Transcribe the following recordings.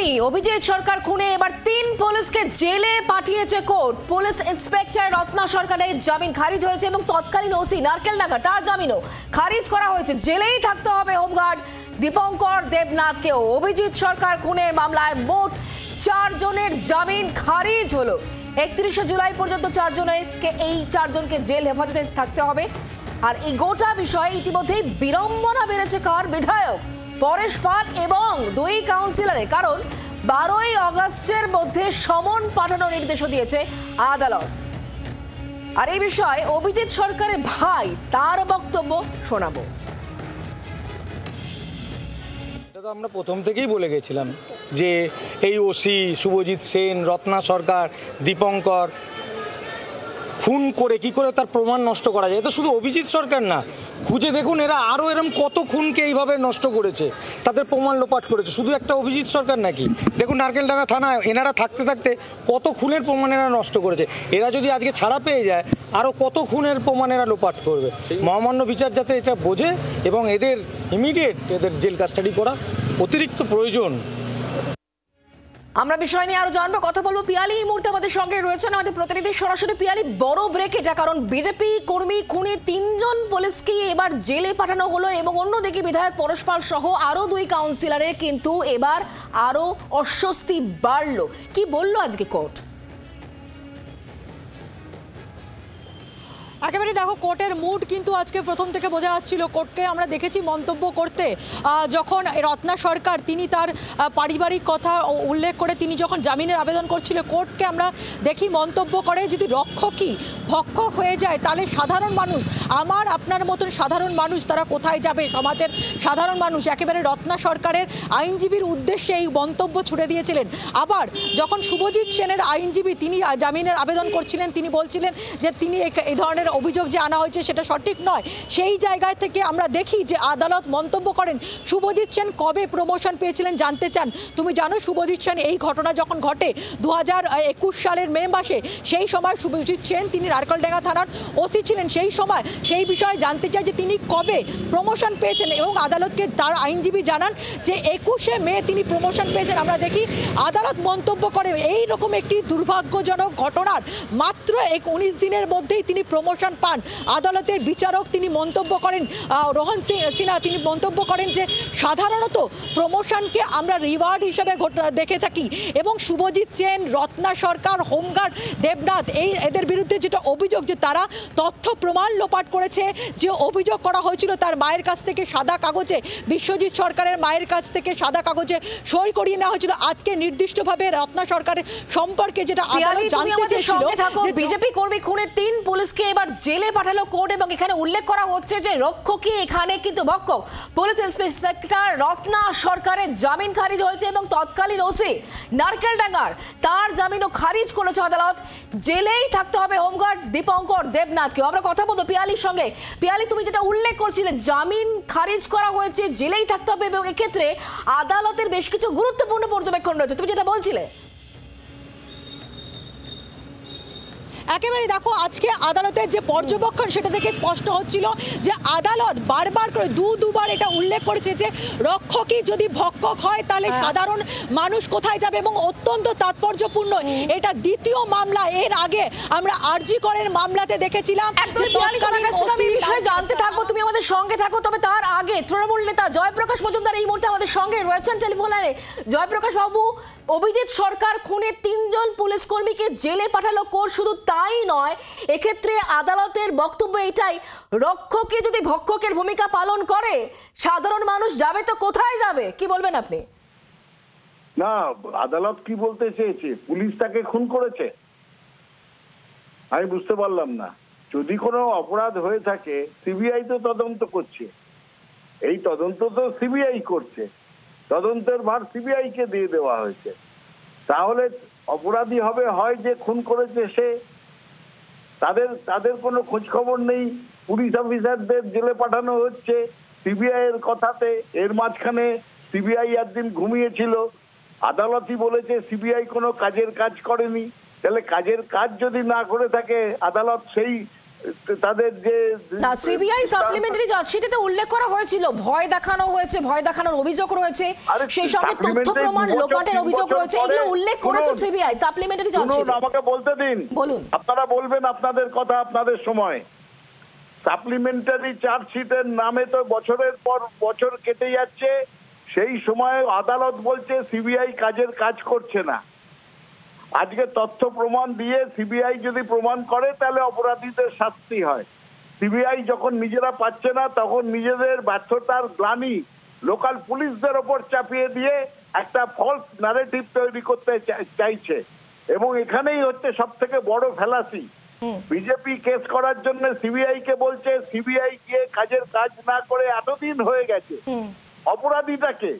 কর্মী অভিজিৎ সরকার খুনে এবার 3 পুলিশকে জেলে পাঠিয়েছে কোর্ট। পুলিশ ইন্সপেক্টর রত্না সরকারের জামিন খারিজ হয়েছে এবং তৎকালীন ওসি নারকেলডাঙ্গা তার জামিনও খারিজ করা হয়েছে। জেলেই থাকতে হবে হোমগার্ড দীপঙ্কর দেবনাথকেও। অভিজিৎ সরকার খুনের মামলায় মোট 4 জনের জামিন খারিজ হলো। 31 জুলাই পর্যন্ত 4 জনকে জেল হেফাজতে থাকতে হবে। আর এই গোটা বিষয়ে ইতিমধ্যেই বিড়ম্বনা বেড়েছে কার বিধায়ক পরেশ পাল এবং 2 কাউন্সিলরে, কারণ 12ই আগস্টের মধ্যে সমন পাঠানোর নির্দেশও দিয়েছে আদালত। আর এই বিষয়ে অভিজিৎ সরকারের ভাই তার বক্তব্য শোনাবো। এটা তো আমরা প্রথম থেকেই বলে গেছিলাম যে এই ওসি শুভজিৎ সেন, রত্না সরকার, দীপঙ্কর খুন করে কি করে তার প্রমাণ নষ্ট করা যায়। এটা শুধু অভিজিৎ সরকার না, খুঁজে দেখুন এরা আরও এরম কত খুনকে এইভাবে নষ্ট করেছে, তাদের প্রমাণ লোপাট করেছে। শুধু একটা অভিজিৎ সরকার নাকি, দেখুন নারকেলডাঙ্গা থানায় এনারা থাকতে থাকতে কত খুনের প্রমাণ এরা নষ্ট করেছে। এরা যদি আজকে ছাড়া পেয়ে যায় আরও কত খুনের প্রমাণ এরা লোপাট করবে। মহামান্য বিচার যাতে এটা বোঝে এবং এদের ইমিডিয়েট এদের জেল কাস্টাডি করা অতিরিক্ত প্রয়োজন। আমরা বিষয় নিয়ে আরো জানবো, কথা বলবো। পিয়ালি এই মুহূর্তে আমাদের সঙ্গে রয়েছেন, আমাদের প্রতিনিধি সরাসরি। পিয়ালি, বড় ব্রেক এটা, কারণ বিজেপি কর্মী খুনে 3 জন পুলিশকে এবার জেলে পাঠানো হলো এবং অন্যদিকে বিধায়ক পরেশ পাল সহ আরো 2 কাউন্সিলরের কিন্তু এবার আরো অস্বস্তি বাড়লো। কি বললো আজকে কোর্ট? একেবারে দেখো, কোর্টের মুড কিন্তু আজকে প্রথম থেকে বোঝা যাচ্ছিল। কোর্টকে আমরা দেখেছি মন্তব্য করতে, যখন রত্না সরকার তিনি তার পারিবারিক কথা উল্লেখ করে তিনি যখন জামিনের আবেদন করছিল, কোর্টকে আমরা দেখি মন্তব্য করে যদি রক্ষকই ভক্ষক হয়ে যায় তাহলে সাধারণ মানুষ, আমার আপনার মতন সাধারণ মানুষ তারা কোথায় যাবে? সমাজের সাধারণ মানুষ। একেবারে রত্না সরকারের আইনজীবীর উদ্দেশ্যে এই মন্তব্য ছুড়ে দিয়েছিলেন। আবার যখন শুভজিৎ সেনের আইনজীবী তিনি জামিনের আবেদন করছিলেন, তিনি বলছিলেন যে তিনি এই ধরনের অভিযোগ যে আনা হয়েছে সেটা সঠিক নয়। সেই জায়গায় থেকে আমরা দেখি যে আদালত মন্তব্য করেন শুভজিৎ সেন কবে প্রমোশন পেয়েছিলেন জানতে চান। তুমি জানো শুভজিৎ সেন এই ঘটনা যখন ঘটে 2021 সালের মে মাসে, সেই সময় শুভজিৎ সেন তিনি নারকেলডাঙ্গা থানার ওসি ছিলেন। সেই সময় সেই বিষয়ে জানতে চাই যে তিনি কবে প্রমোশন পেয়েছেন এবং আদালতকে তার আইনজীবী জানান যে 21শে মে তিনি প্রমোশন পেয়েছেন। আমরা দেখি আদালত মন্তব্য করে এই রকম একটি দুর্ভাগ্যজনক ঘটনার মাত্র 19 দিনের মধ্যেই তিনি প্রমোশন পান। আদালতের বিচারক তিনি মন্তব্য করেন, রোহন সিনহা তিনি মন্তব্য করেন যে সাধারণত প্রমোশনকে আমরা রিওয়ার্ড হিসেবে দেখে থাকি এবং শুভজিৎ সেন, রত্না সরকার, হোমগার্ড দেবনাথ এদের বিরুদ্ধে যেটা অভিযোগ যে তারা তথ্য প্রমাণ লোপাট করেছে, যে অভিযোগ করা হয়েছিল তার মায়ের কাছ থেকে সাদা কাগজে, বিশ্বজিৎ সরকারের মায়ের কাছ থেকে সাদা কাগজে সই করিয়ে নেওয়া হয়েছিল। আজকে নির্দিষ্টভাবে রত্না সরকারের সম্পর্কে যেটা আদালত জানতে চেয়েছিল, বিজেপি কর্মী খুনে 3 পুলিশকে এবার জেলে পাঠালো কোর্ট এবং এখানে উল্লেখ করা হচ্ছে যে রক্ষকই এখানে কিন্তু ভক্ষক। পুলিশ ইন্সপেক্টর রত্না সরকারের জামিন খারিজ হয়েছে এবং তৎকালীন ওসি নারকেলডাঙ্গার তার জামিনও খারিজ করেছে আদালত। জেলেই থাকতে হবে হোমগার্ড দীপঙ্কর দেবনাথকেও। আমরা কথা বলবো পিয়ালির সঙ্গে। পিয়ালি, তুমি যেটা উল্লেখ করছিলে জামিন খারিজ করা হয়েছে, জেলেই থাকতে হবে এবং এক্ষেত্রে আদালতের বেশ কিছু গুরুত্বপূর্ণ পর্যবেক্ষণ রয়েছে, তুমি যেটা বলছিলে। একেবারে দেখো, আজকে আদালতের যে পর্যবেক্ষণ সেটা থেকে স্পষ্ট হচ্ছিল যে আদালত বারবার করে দুবার এটা উল্লেখ করেছে যে রক্ষকই যদি ভক্ষক হয় তাহলে সাধারণ মানুষ কোথায় যাবে। এবং অত্যন্ত তাৎপর্যপূর্ণ এটা দ্বিতীয় মামলা। এর আগে আমরা আরজি করের মামলাতে দেখেছিলাম। জানতে থাকবো, তুমি আমাদের সঙ্গে থাকো। তবে তার আগে তৃণমূল নেতা জয়প্রকাশ মজুমদার এই মুহূর্তে আমাদের সঙ্গে রয়েছেন টেলিফোন লাইনে। জয়প্রকাশ বাবু, অভিজিৎ সরকার খুনে 3 জন পুলিশ কর্মীকে জেলে পাঠালো কোর্ট। শুধু তাই নয়, এক্ষেত্রে আদালতের বক্তব্য এটাই, রক্ষকে যদি ভক্ষকের ভূমিকা পালন করে সাধারণ মানুষ যাবে তো কোথায় যাবে? কি বলবেন আপনি? না, আদালত কি বলতে চেয়েছে? পুলিশ তাকে খুন করেছে? আমি বুঝতে পারলাম না। যদি কোনো অপরাধ হয়ে থাকে সিবিআই তো তদন্ত করছে, এই তদন্ত তো সিবিআই করছে, তদন্তের ভার সিবিআই কে দিয়ে দেওয়া হয়েছে। তাহলে অপরাধী হবে হয় যে খুন করেছে সে, তাদের কোনো খোঁজ খবর নেই, পুলিশ অফিসারদের জেলে পাঠানো হচ্ছে সিবিআই এর কথাতে। এর মাঝখানে সিবিআই একদিন ঘুমিয়েছিল, আদালতই বলেছে সিবিআই কোনো কাজ করেনি। তাহলে কাজের কাজ যদি না করে থাকে আদালত সেই তাদের যে না, সিবিআই সাপ্লিমেন্টারি চার্জশিটে উল্লেখ করা হয়েছিল ভয় দেখানো হয়েছে, ভয় দেখানোর অভিযোগ রয়েছে, আরে সেই সঙ্গে তথ্য supplementary প্রমাণ 2 বছর, লোপাটের 3 অভিযোগ বছর রয়েছে, পরে- এগুলো উল্লেখ করেছে শুনুন, সিবিআই সাপ্লিমেন্টারি শুনুন, চার্জশিটে। আমাকে বলতে দিন, বলুন। আপনারা বলবেন আপনাদের কথা আপনাদের সময়। সাপ্লিমেন্টারি চার্জশিটের নামে তো বছরের পর বছর কেটে যাচ্ছে, সেই সময় আদালত বলছে সিবিআই কাজ করছে না। আজকে তথ্য প্রমাণ দিয়ে সিবিআই যদি প্রমাণ করে তাহলে অপরাধীদের শাস্তি হয়। সিবিআই যখন নিজেরা পাচ্ছে না তখন নিজেদের ব্যর্থতার গ্লানি লোকাল পুলিশদের ওপর চাপিয়ে দিয়ে একটা ফলস ন্যারেটিভ তৈরি করতে চাইছে, এবং এখানেই হচ্ছে সব থেকে বড় ফ্যালাসি। বিজেপি কেস করার জন্য সিবিআই কে বলছে, সিবিআই গিয়ে কাজ না করে এতদিন হয়ে গেছে। অপরাধীটাকে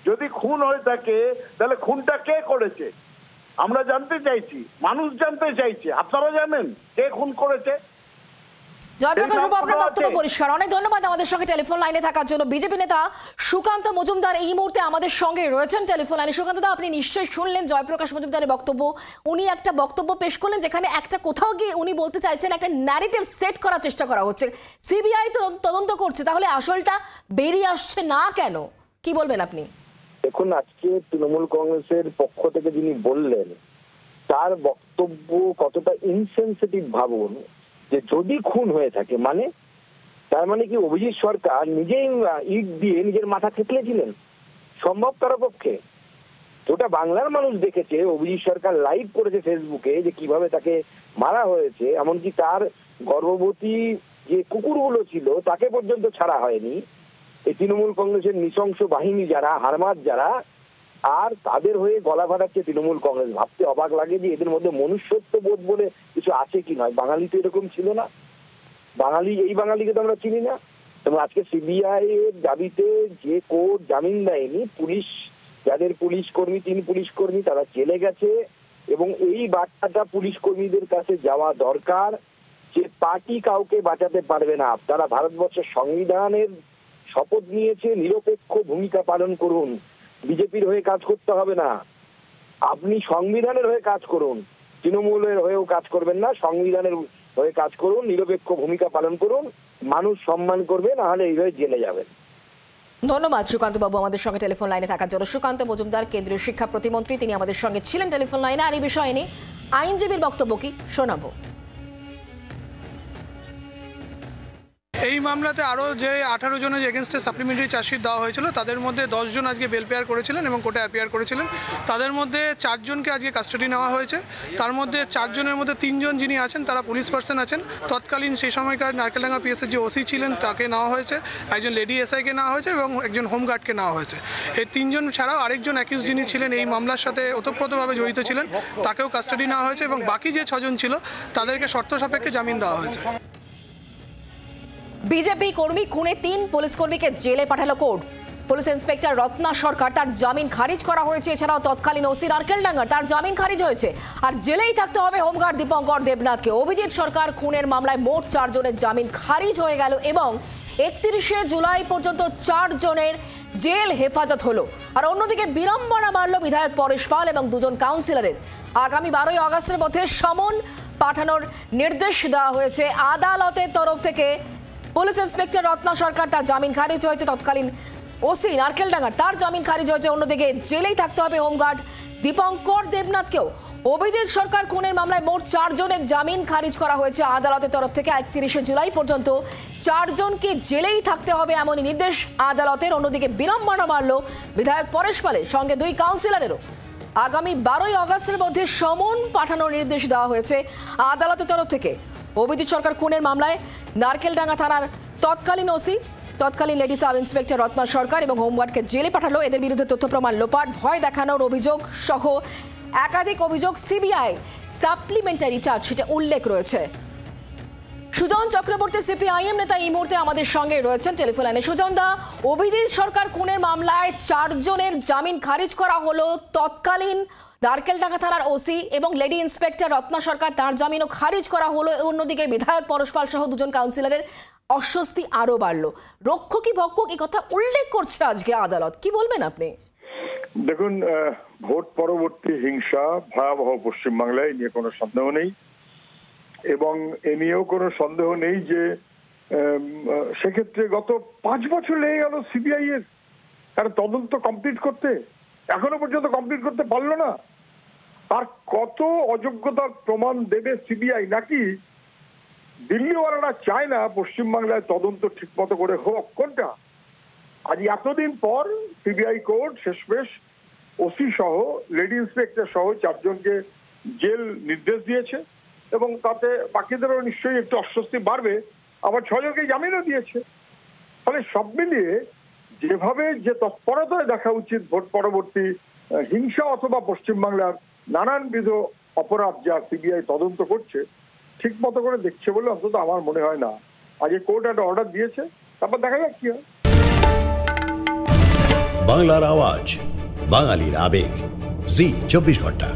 যদি খুন হয়ে থাকে তাহলে খুনটা কে করেছে আমরা জানতে চাইছি, মানুষ জানতে চাইছে। আপনারা জানেন কে খুন করেছে? জয়প্রকাশ বাবু, আপনার বক্তব্য পরিষ্কার। অনেক ধন্যবাদ আমাদের সঙ্গে টেলিফোন লাইনে থাকার জন্য। বিজেপি নেতা সুকান্ত মজুমদার এই মুহূর্তে আমাদের সঙ্গে রয়েছেন টেলিফোন লাইনে। সুকান্ত দা, আপনি নিশ্চয়ই শুনলেন জয়প্রকাশ মজুমদারের বক্তব্য। উনি একটা বক্তব্য পেশ করলেন যেখানে একটা কোথাও গিয়ে উনি বলতে চাইছেন একটা ন্যারেটিভ সেট করার চেষ্টা করা হচ্ছে। সিবিআই তো তদন্ত করছে, তাহলে আসলটা বেরিয়ে আসছে না কেন? কি বলবেন আপনি? দেখুন, আজকে তৃণমূল কংগ্রেসের পক্ষ থেকে যিনি বললেন তার বক্তব্য কতটা ইনসেনসিটিভ ভাবুন। যে যদি খুন হয়ে থাকে মানে তার মানে কি অভিজিৎ সরকার নিজেই ইট দিয়ে নিজের মাথা থেতলেছিলেন? সম্ভব কারো পক্ষে? ওটা বাংলার মানুষ দেখেছে, অভিজিৎ সরকার লাইভ করেছে ফেসবুকে যে কিভাবে তাকে মারা হয়েছে, এমনকি তার গর্ভবতী যে কুকুরগুলো ছিল তাকে পর্যন্ত ছাড়া হয়নি। এই তৃণমূল কংগ্রেসের নৃশংস বাহিনী যারা, হারমাত যারা, আর তাদের হয়ে গলা ফাটাচ্ছে তৃণমূল কংগ্রেস। ভাবতে অবাক লাগে যে এদের মধ্যে মনুষ্যত্ব বোধ বলে কিছু আছে কি নয়। বাঙালি তো এরকম ছিল না। এই বাঙালিকে তো আমরা চিনি না। এবং আজকে সিবিআই এর দাবিতে যে কোর্ট জামিন দেয়নি, পুলিশ যাদের পুলিশ কর্মী, 3 পুলিশ কর্মী তারা জেলে গেছে, এবং এই বার্তাটা পুলিশ কর্মীদের কাছে যাওয়া দরকার যে পার্টি কাউকে বাঁচাতে পারবে না। তারা ভারতবর্ষের সংবিধানের শপথ নিয়েছে, নিরপেক্ষ ভূমিকা পালন করুন। বিজেপির হয়ে কাজ করতে হবে না, আপনি সংবিধানের হয়ে কাজ করুন। তৃণমূলের হয়েও কাজ করবেন না, সংবিধানের হয়ে কাজ করুন, নিরপেক্ষ ভূমিকা পালন করুন, মানুষ সম্মান করবে, না হলে এইভাবে জেলে যাবেন। ধন্যবাদ সুকান্ত বাবু আমাদের সঙ্গে টেলিফোন লাইনে থাকার জন্য। সুকান্ত মজুমদার কেন্দ্রীয় শিক্ষা প্রতিমন্ত্রী, তিনি আমাদের সঙ্গে ছিলেন টেলিফোন লাইনে। আর এই বিষয়ে নিয়ে আইনজীবীর বক্তব্য কি শোনাবো। এই মামলাতে আরও যে 18 জনের এগেনস্টে সাপ্লিমেন্টারি চার্জশিট দেওয়া হয়েছিল তাদের মধ্যে 10 জন আজকে বেল পেয়ার করেছিলেন এবং কোর্টে অ্যাপিয়ার করেছিলেন। তাদের মধ্যে 4 জনকে আজকে কাস্টাডি নেওয়া হয়েছে। তার মধ্যে 4 জনের মধ্যে 3 জন যিনি আছেন তারা পুলিশ পার্সন আছেন। তৎকালীন সেই সময়কার নারকেলডাঙ্গা পিএসের যে ওসি ছিলেন তাকে নেওয়া হয়েছে, একজন লেডি এসআইকে নেওয়া হয়েছে এবং একজন হোমগার্ডকে নেওয়া হয়েছে। এই 3 জন ছাড়াও আরেকজন অ্যাকিউজ যিনি ছিলেন এই মামলার সাথে ওতপ্রোতভাবে জড়িত ছিলেন তাকেও কাস্টাডি নেওয়া হয়েছে, এবং বাকি যে 6 জন ছিল তাদেরকে শর্ত সাপেক্ষে জামিন দেওয়া হয়েছে। বিজেপি কর্মী খুনে 3 পুলিশ কর্মীকে জেলে পাঠালো কোর্ট। পুলিশ ইন্সপেক্টর রত্না সরকার তার জামিন খারিজ করা হয়েছে। এছাড়াও তৎকালীন ওসি নারকেলডাঙ্গা তার জামিন খারিজ হয়েছে। আর জেলেই থাকতে হবে হোমগার্ড দীপঙ্কর দেবনাথকে। অভিজিৎ সরকার খুনের মামলায় মোট 4 জনের জামিন খারিজ হয়ে গেল এবং 31শে জুলাই পর্যন্ত 4 জনের জেল হেফাজত হলো। আর অন্যদিকে বিড়ম্বনা বাড়ল বিধায়ক পরেশ পাল এবং 2 জন কাউন্সিলরের। আগামী 12ই আগস্টের মধ্যে সমন পাঠানোর নির্দেশ দেওয়া হয়েছে আদালতের তরফ থেকে। পুলিশ ইন্সপেক্টর রত্না সরকার তার জামিন খারিজ হয়েছে। তৎকালীন ওসি নারকেলডাঙ্গার তার জামিন খারিজ হয়েছে। অন্যদিকে জেলেই থাকতে হবে হোমগার্ড দীপঙ্কর দেবনাথকেও। অভিজিৎ সরকার খুনের মামলায় মোট 4 জনের জামিন খারিজ করা হয়েছে আদালতের তরফ থেকে। 31শে জুলাই পর্যন্ত 4 জনকে জেলেই থাকতে হবে এমনই নির্দেশ আদালতের। অন্যদিকে বিড়ম্বনা বাড়ল বিধায়ক পরেশ পালের সঙ্গে 2 কাউন্সিলরেরও। আগামী 12ই আগস্টের মধ্যে সমন পাঠানোর নির্দেশ দেওয়া হয়েছে আদালতের তরফ থেকে। অভিজিৎ সরকার খুনের মামলায় নারকেলডাঙ্গা থানার তৎকালীন ওসি, তৎকালীন লেডি সাব ইন্সপেক্টর রত্না সরকার এবং হোমগার্ডকে জেলে পাঠালো। এদের বিরুদ্ধে তথ্য প্রমাণ লোপাট, ভয় দেখানোর অভিযোগ সহ একাধিক অভিযোগ সিবিআই সাপ্লিমেন্টারি চার্জশিটে উল্লেখ রয়েছে। সুজন চক্রবর্তী সিপিআইএম নেতা এই মুহূর্তে আমাদের সঙ্গে রয়েছেন টেলিফোন লাইনে। সুজন দা, অভিজিৎ সরকার খুনের মামলায় 4 জনের জামিন খারিজ করা হলো। তৎকালীন নারকেলডাঙ্গা থানার ওসি এবং লেডি ইন্সপেক্টর রত্না সরকার তার জামিনও খারিজ করা হলো। অন্যদিকে বিধায়ক পরেশ পাল সহ 2 জন কাউন্সিলরের অস্বস্তি আরো বাড়লো। রক্ষকই ভক্ষক এই কথা উল্লেখ করছে আজকে আদালত। কি বলবেন আপনি? দেখুন, ভোট পরবর্তী হিংসা ভয়াবহ পশ্চিমবাংলায়, নিয়ে কোনো সন্দেহ নেই। এবং এ নিয়েও কোনো সন্দেহ নেই যে সেক্ষেত্রে গত 5 বছর লেগে গেল সিবিআই এর তার তদন্ত কমপ্লিট করতে, এখনো পর্যন্ত কমপ্লিট করতে পারলো না। আর কত অযোগ্যতার প্রমাণ দেবে সিবিআই, নাকি দিল্লিওয়ালারা চায় না পশ্চিমবাংলায় তদন্ত ঠিক মতো করে হোক? কোনটা? আজ এতদিন পর সিবিআই কোর্ট শেষমেশ ওসি সহ লেডি ইন্সপেক্টর সহ 4 জনকে জেল নির্দেশ দিয়েছে এবং তাতে বাকিদেরও নিশ্চয়ই একটু অস্বস্তি বাড়বে। আবার 6 জনকে জামিনও দিয়েছে। ফলে সব মিলিয়ে যেভাবে যে তৎপরতায় দেখা উচিত ভোট পরবর্তী হিংসা অথবা পশ্চিমবাংলার নানানবিধ অপরাধ যা সিবিআই তদন্ত করছে ঠিক মতো করে দেখছে বলে অন্তত আমার মনে হয় না। আগে কোর্ট একটা অর্ডার দিয়েছে, তারপর দেখা যাক কি হয়। বাংলার আওয়াজ, বাঙালির আবেগ, জি 24 ঘন্টা।